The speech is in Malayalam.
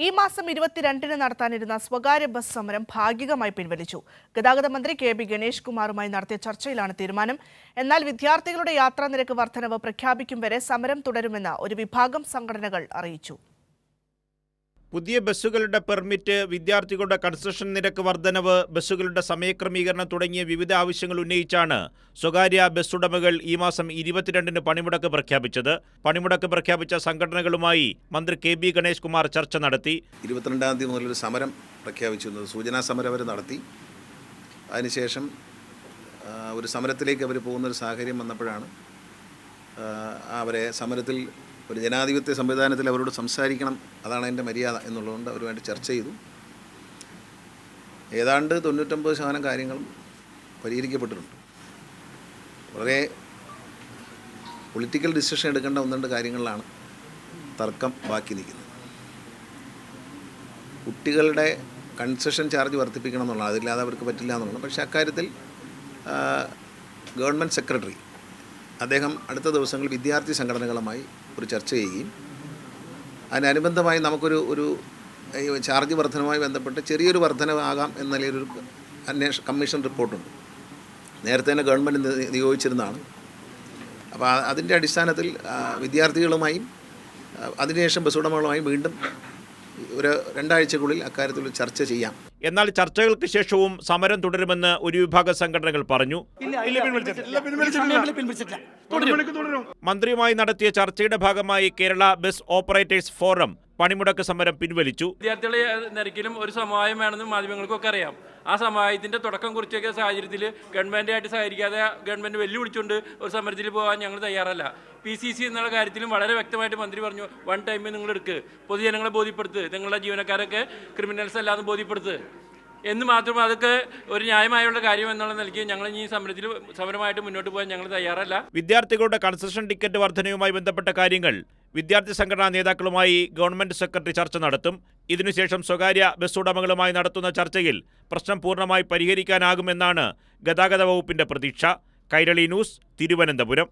ഈ മാസം 22-ന് നടത്താനിരുന്ന സ്വകാര്യ ബസ് സമരം ഭാഗികമായി പിൻവലിച്ചു. ഗതാഗത മന്ത്രി കെ.ബി. ഗണേഷ് കുമാറുമായി നടത്തിയ ചർച്ചയിലാണ് തീരുമാനം. എന്നാൽ വിദ്യാർത്ഥികളുടെ യാത്രാനിരക്ക് വർധനവ് പ്രഖ്യാപിക്കും വരെ സമരം തുടരുമെന്ന് ഒരു വിഭാഗം സംഘടനകൾ അറിയിച്ചു. പുതിയ ബസ്സുകളുടെ പെർമിറ്റ്, വിദ്യാർത്ഥികളുടെ കൺസെഷൻ നിരക്ക് വർധനവ്, ബസ്സുകളുടെ സമയക്രമീകരണം തുടങ്ങിയ വിവിധ ആവശ്യങ്ങൾ ഉന്നയിച്ചാണ് സ്വകാര്യ ബസ് ഉടമകൾ ഈ മാസം 22-ന് പണിമുടക്ക് പ്രഖ്യാപിച്ചത്. പണിമുടക്ക് പ്രഖ്യാപിച്ച സംഘടനകളുമായി മന്ത്രി കെ.ബി. ഗണേഷ് കുമാർ ചർച്ച നടത്തി. 22-ാം തീയതി മുതൽ ഒരു സമരം പ്രഖ്യാപിച്ചിരുന്നത്, സൂചനാ സമരം അവർ നടത്തി. അതിനുശേഷം ഒരു സമരത്തിലേക്ക് അവർ പോകുന്നൊരു സാഹചര്യം വന്നപ്പോഴാണ് അവരെ സമരത്തിൽ ഒരു ജനാധിപത്യ സംവിധാനത്തിൽ അവരോട് സംസാരിക്കണം, അതാണ് എൻ്റെ മര്യാദ എന്നുള്ളതുകൊണ്ട് അവരുമായിട്ട് ചർച്ച ചെയ്തു. ഏതാണ്ട് 99% കാര്യങ്ങളും പരിഹരിക്കപ്പെട്ടിട്ടുണ്ട്. വളരെ പൊളിറ്റിക്കൽ ഡിസിഷൻ എടുക്കേണ്ട 1-2 കാര്യങ്ങളിലാണ് തർക്കം ബാക്കി നിൽക്കുന്നത്. കുട്ടികളുടെ കൺസെഷൻ ചാർജ് വർദ്ധിപ്പിക്കണം എന്നുള്ളത്, അതില്ലാതെ അവർക്ക് പറ്റില്ല എന്നുള്ളത്. പക്ഷേ അക്കാര്യത്തിൽ ഗവൺമെൻറ് സെക്രട്ടറി അദ്ദേഹം അടുത്ത ദിവസങ്ങളിൽ വിദ്യാർത്ഥി സംഘടനകളുമായി ഒരു ചർച്ച ചെയ്യുകയും അതിനനുബന്ധമായി നമുക്കൊരു ചാർജ് വർധനവുമായി ബന്ധപ്പെട്ട് ചെറിയൊരു വർധനവാകാം എന്ന നിലയിലൊരു കമ്മീഷൻ റിപ്പോർട്ടുണ്ട്. നേരത്തെ തന്നെ ഗവൺമെൻറ് നിയോഗിച്ചിരുന്നതാണ്. അപ്പോൾ അതിൻ്റെ അടിസ്ഥാനത്തിൽ വിദ്യാർത്ഥികളുമായും അതിനുശേഷം ബസ് ഉടമകളുമായും വീണ്ടും ഒരു 2 ആഴ്ചക്കുള്ളിൽ അക്കാര്യത്തിൽ ചർച്ച ചെയ്യാം. എന്നാൽ ചർച്ചകൾക്ക് ശേഷവും സമരം തുടരുമെന്ന് ഒരു വിഭാഗം സംഘടനകൾ പറഞ്ഞു. മന്ത്രിയുമായി നടത്തിയ ചർച്ചയുടെ ഭാഗമായി കേരള ബസ് ഓപ്പറേറ്റേഴ്സ് ഫോറം പണിമുടക്ക് സമരം പിൻവലിച്ചു. വിദ്യാർത്ഥികളെ നിരക്കിലും ഒരു സമവായം വേണമെന്ന് മാധ്യമങ്ങൾക്കൊക്കെ അറിയാം. ആ സമവായത്തിന്റെ തുടക്കം കുറിച്ചൊക്കെ സാഹചര്യത്തിൽ ഗവൺമെന്റായിട്ട് സഹകരിക്കാതെ ഗവൺമെന്റ് വെല്ലുവിളിച്ചുകൊണ്ട് ഒരു സമരത്തിൽ പോകാൻ ഞങ്ങൾ തയ്യാറല്ല. PCC എന്നുള്ള കാര്യത്തിലും വളരെ വ്യക്തമായിട്ട് മന്ത്രി പറഞ്ഞു, 1 ടൈം നിങ്ങൾ എടുക്ക്, പൊതുജനങ്ങളെ ബോധ്യപ്പെടുത്ത്, നിങ്ങളുടെ ജീവനക്കാരൊക്കെ ക്രിമിനൽസ് അല്ലാതെ ബോധ്യപ്പെടുത്ത് എന്ന് മാത്രം. അതൊക്കെ ഒരു ന്യായമായുള്ള കാര്യം എന്നുള്ള നിലയ്ക്ക് ഞങ്ങൾ ഈ സമരമായിട്ട് മുന്നോട്ട് പോകാൻ ഞങ്ങൾ തയ്യാറല്ല. വിദ്യാർത്ഥികളുടെ കൺസെഷൻ ടിക്കറ്റ് വർധനയുമായി ബന്ധപ്പെട്ട കാര്യങ്ങൾ വിദ്യാർത്ഥി സംഘടനാ നേതാക്കളുമായി ഗവൺമെന്റ് സെക്രട്ടറി ചർച്ച നടത്തും. ഇതിനുശേഷം സ്വകാര്യ ബസ് ഉടമകളുമായി നടത്തുന്ന ചർച്ചയിൽ പ്രശ്നം പൂർണ്ണമായി പരിഹരിക്കാനാകുമെന്നാണ് ഗതാഗത വകുപ്പിന്റെ പ്രതീക്ഷ. കൈരളി ന്യൂസ്, തിരുവനന്തപുരം.